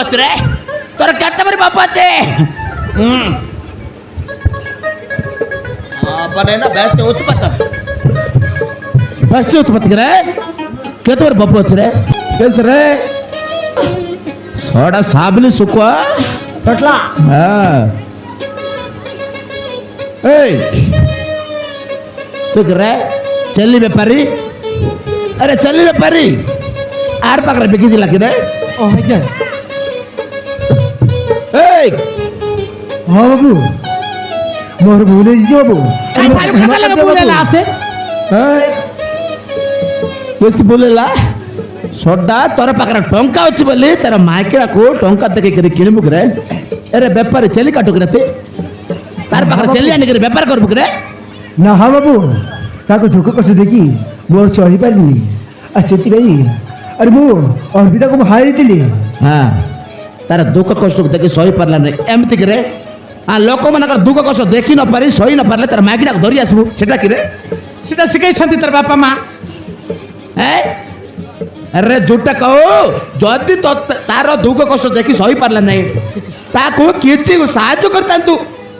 ଅଛି ରେ ତୋର କେତେ ବରି ବାପ ଅଛି बनेना बेस्ट उत्पत्त करे केते बार बाप अछि रे केस रे सोडा साबली सुकुआ टटला हां ए तू करे चली व्यापारी अरे चली व्यापारी आर पाकर बिकी दिला कि रे ओ आज्ञा ए हां बाबू मोर भूले जो बाबू काई सालू खाता लगे भूलेला আছে बेसी बोलेला सोडा तोर पाकर टंका अछि बोली तेरा माइकड़ा को टंका देके करे किणबु करे अरे व्यापारी चली काटु करे तार पाकर चली आनी करे व्यापार करबु करे ना हां बाबू ताको धोको कस देखी मोर सही पारनी अच्छेती गई अरे मु अर्पिता को हाई दिली हां तार दुख कष्ट देके सही पारला नै एमति करे आ लोक मानकर दुख कष्ट देखि न पारी सही न पारले तार माइकड़ा को धरि आसबु सेटा किरे সেটা শিখাই শান্তি তোর বাবা মা अरे झूठा कहो जदि तो तार दुख कष्ट देखी सही पारला नहीं ताको किछि साहाय्य करतांतु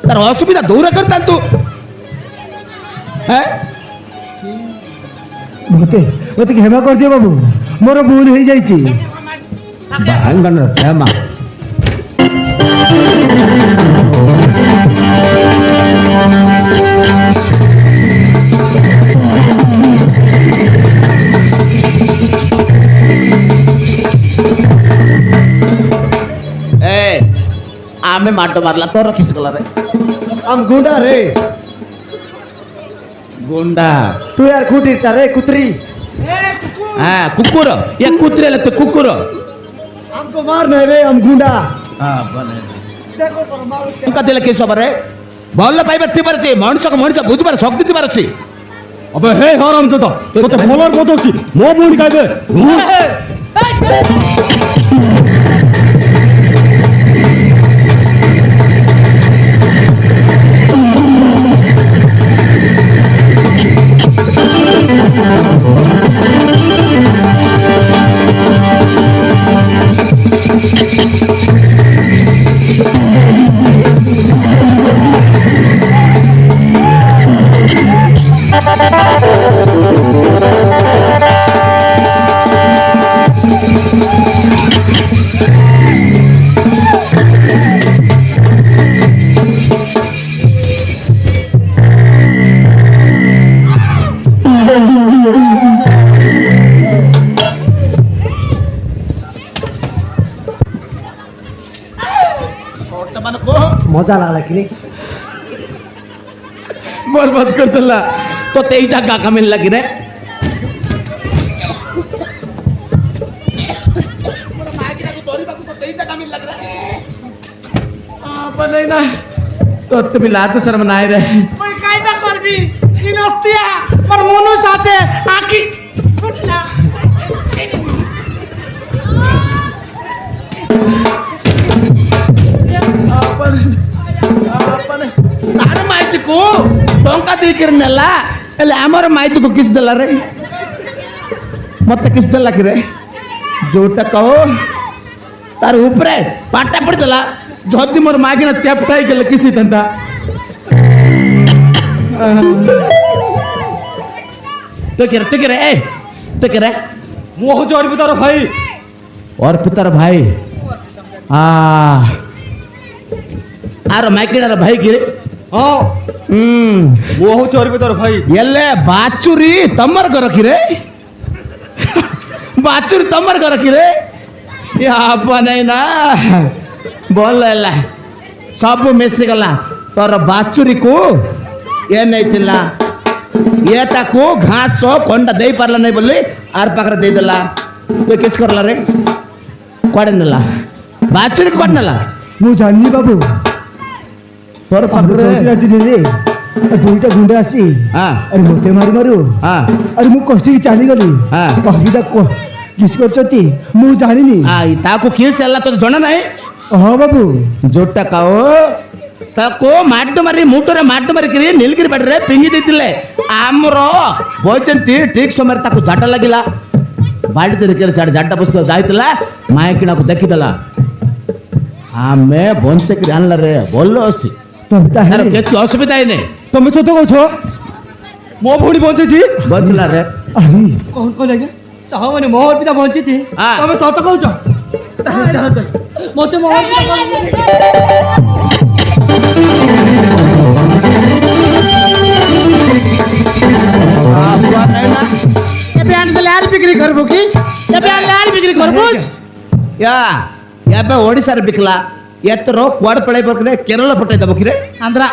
तार असुविधा दूर करतांतु मते मते हेमा कर दियो बाबू मोर भूल हो जाई छी बांगन हेमा आमे माटो मारला तो रखिस गला रे हम गुंडा रे गुंडा तू यार कुटी रे कुतरी हां कुकुर या कुतरे ले तो कुकुर हमको मार नहीं रे हम गुंडा हां बने देखो पर मार उनका दिल के सबरे भल पाइबे तिबरती मनुष्य को मनुष्य बुझबार शक्ति तिबार अछि अबे हे हराम तो तोते बोलर कतो की मो बुन गाइबे मजा लागला कि बर्बाद कर दिला तो तेई जगह का मिल लगी रे बने ना तो तुम्हें लाते शर्म ना रे মই কাইটা করবি কি নস্তিয়া মোর মনুষ আছে আকি ফুটলা तार माइती को टंका दे कर नेला एले हमर माइती को किस देला रे मत किस देला कि रे जोटा कहो तार ऊपर पाटा पड़ देला जदी मोर मागिना चेपटाई गेले किसी तंता तो करे ए तो करे मोह जोर पितार भाई और पितार भाई आर माइकिनार भाई गिरे हां मोह जोर पितार भाई एले बाचुरी तमर घर किरे बाचुरी तमर घर किरे या नहीं ना बोल ला सब मिस गला तोर बाचुरी को ये नहीं थिला ये ताको घास कोंडा दे पारला नहीं बोली आर पाकर दे देला तो किस करला रे कोडे नला बाचुरी कोड नला मु जानी बाबू तोर पाकर चौथी दिन रे दुईटा गुंडा आसी हां अरे मोते मारू मारू हां अरे मु कष्टी चाली गली हां कहबीदा को किस करचती मु जानिनी आई ताको किस हला तो जणा नाही हां बाबू जोटा काओ ताको माड मारी मुटरे माड मारी करी नीलगिरी बडरे पिंगी देतिले आमरो बोचंती ठीक समय ताको झाटा लागिला बाडी तेरे के साड झाटा बस जाइतला मायकिना को देखि देला ଆମେ ବଞ୍ଚେଇକିରି ଆଣିଲା ରେ ଭଲ ଅଛି ତମେ ତାର ତାହେଲେ କିଛି ଅସୁବିଧା ହେଇନି ତମେ ସତ କହୁଛ ମୋ ଭଉଣୀ ବଞ୍ଚିଛି ବଞ୍ଚିଲା ରେ ଆରେ କଣ କହିଲେ ଆଜ୍ଞା ତାହା ମାନେ ମୋ ଅର୍ପିତା ବଞ୍ଚିଛି ହଁ। ତମେ ସତ କହୁଛ ମତେ ମୋ ଅର୍ପିତା ଆପୁଆ ନାଇଁ ନା ଏବେ ଆଣିଦେଲେ ଲାଲ ବିକ୍ରି କରିବୁ କି ଏବେ ଆଣି ଲାଲ ବିକ୍ରି କରିବୁ ୟା ଏବେ ଓଡ଼ିଶାରେ ବିକଲା ଏଥର କୁଆଡେ ପଳେଇବ କିରେ କେରଳ ପଠେଇ ଦେବ କିରେ ଆନ୍ଧ୍ରା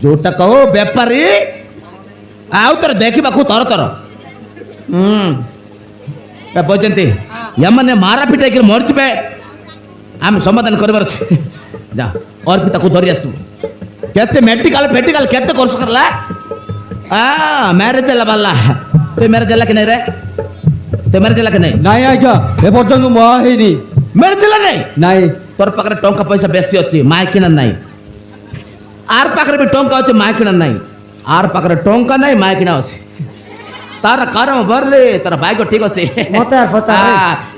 ଯୋଉଟା କହୁ ବେପାରୀ ଆଉ ତୋର ଦେଖିବାକୁ ତର ତର ବୁଝନ୍ତି ଏମାନେ ମାରା ପିଟା ହେଇକି ମରିଯିବେ ଆମେ ସମାଧାନ କରିବାର ଅଛି ଯା ଅର୍ପିତାକୁ ଧରି ଆସିବୁ କେତେ ମେଡିକାଲ ଫେଡିକାଲ କେତେ ଖର୍ଚ୍ଚ କରଲା ମ୍ୟାରେଜ ହେଲା ବାଲା ତୁ ମ୍ୟାରେଜ ହେଲା କି ନାଇଁ ରେ ତୁ ମ୍ୟାରେଜ ହେଲା କି ନାଇଁ ନାଇଁ ଆଜ୍ଞା ଏପର୍ଯ୍ୟନ୍ତ ମହା ହେଇନି ମ୍ୟାରେଜ ହେଲା ନାଇଁ ନାଇଁ ତୋର ପାଖରେ ଟଙ୍କା ପଇସା ବେଶୀ ଅଛି ମାଇକିନା ନାଇଁ ଆର ପାଖରେ ବି ଟଙ୍କା ଅଛି ମାଇକିନା ନାଇଁ ଆର ପାଖରେ ଟଙ୍କା ନାଇଁ ମାଇକିନା ଅଛି ତାର କାରମ ବରଲେ ତାର ଭାଗ୍ୟ ଠିକ ଅଛି ମତେ ଆର ପଚାରେ।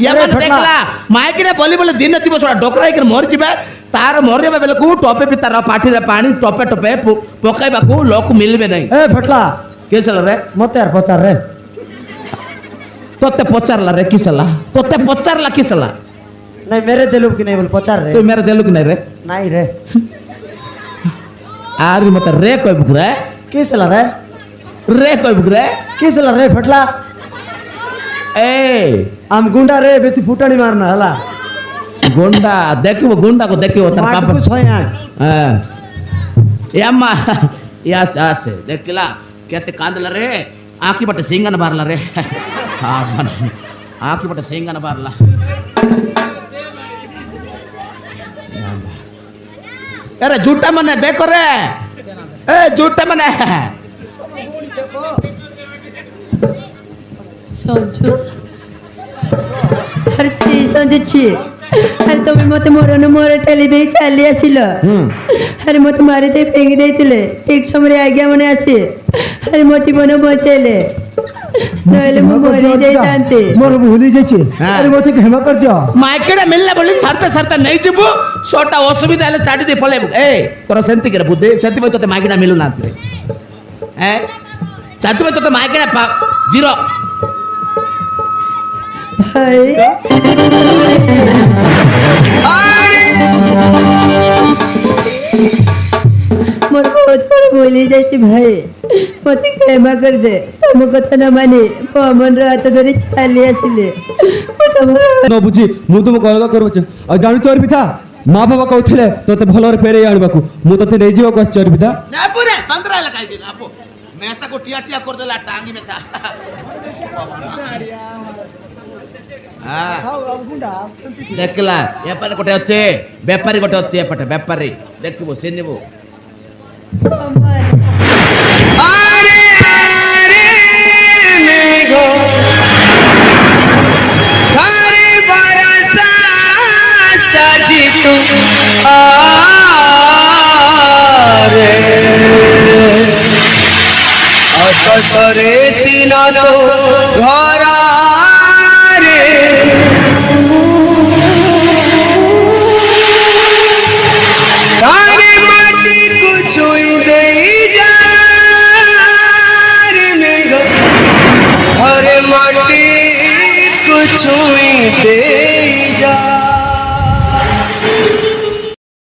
ଏମାନେ ଦେଖିଲା ମାଇକିନା ବୋଲି ବୋଲି ଦିନ ଥିବ ସେଟା ଡୋକରା ହେଇକି ମରିଯିବେ ତାର ମରିବା ବେଳକୁ ଟପେ ବି ତାର ପାଟିରେ ପାଣି ଟପେ ଟପେ ପକାଇବାକୁ ଲୋକ ମିଳିବେ ନାହିଁ ଏ ଫଟଲା କିସ ହେଲା ରେ ମତେ ଆର ପଚାରେ ତୋତେ ପଚାରଲା ରେ କିସ ହେଲା ତୋତେ ପଚାରଲା କିସ ହେଲା ନାଇଁ मेरे देलु कि नहीं बोल पचार रे ତୁ मेरे ଦେଲୁ କି ନାଇଁ ରେ नहीं रे ଆରି ମତେ ରେ କହିବୁ ରେ किसला रे रे କହିବୁ ରେ किसला रे फटला ए आम गुंडा रे बेसी फुटाणी मारना हला गुंडा देखिबो गुंडा को देखिबो तार माट पाप को छय आठ हां यामा यास आस देखला केते कांदला रे आकी बटे सिंगन बारला रे हां मन आकी बटे सिंगन बारला अरे झूठा मने देखो रे ए झूठा मने ସଞ୍ଜୁ ଆରେ ଛି ସଞ୍ଜୁଛି ଆରେ ତମେ ମତେ ମରଣ ମୋର ଠେଲି ଦେଇ ଚାଲି ଆସିଲ ଆରେ ମତେ ମାରି ଦେଇ ଫେଙ୍ଗି ଦେଇଥିଲେ ଠିକ ସମୟରେ ଆଜ୍ଞା ମାନେ ଆସି ଆରେ ମୋ ଜୀବନ ବଞ୍ଚେଇଲେ ନହେଲେ ମୁଁ ମରି ଯାଇଥାନ୍ତି मोर भूली जाइए हाँ। अरे मोते क्षमा कर दियो माइकेडे मिलले बोली सरते सरते नहीं जिबु छोटा असुविधा हेले छाडी दे पळे ए तोर सेंति करे बुद्धि सेंति में तोते माइकेडा मिलु ना रे ए चातु में तोते माइकेडा जीरो ଭାଇ ମୋର ବହୁତ ବଡ଼ ଭୁଲ ହେଇଯାଇଛି ଭାଇ ମତେ କ୍ଷମା କରିଦେ ତମ କଥା ନ ମାନି ପମନର ହାତ ଧରି ଚାଲି ଆସିଲେ ମୁଁ ତମ न बुझी मु तुम अलग करूछ आ जानु चोर पिता माँ बाबा कहते तोते भलर फेरे आनबाकू मु तोते नहीं जीवा को चोर पिता ना पूरे तंत्र लगाई दे आपो मैसा को टिया टिया कर देला टांगी में सा देखला ये पर गोटे अच्छे व्यापारी गोटे अच्छे एपटे व्यापारी देखबो सिनिबो সরে সিনাদ ঘরে তারে মাটি কুছুই দেই যারে মেঘ ঘরে মাটি কুছুই দে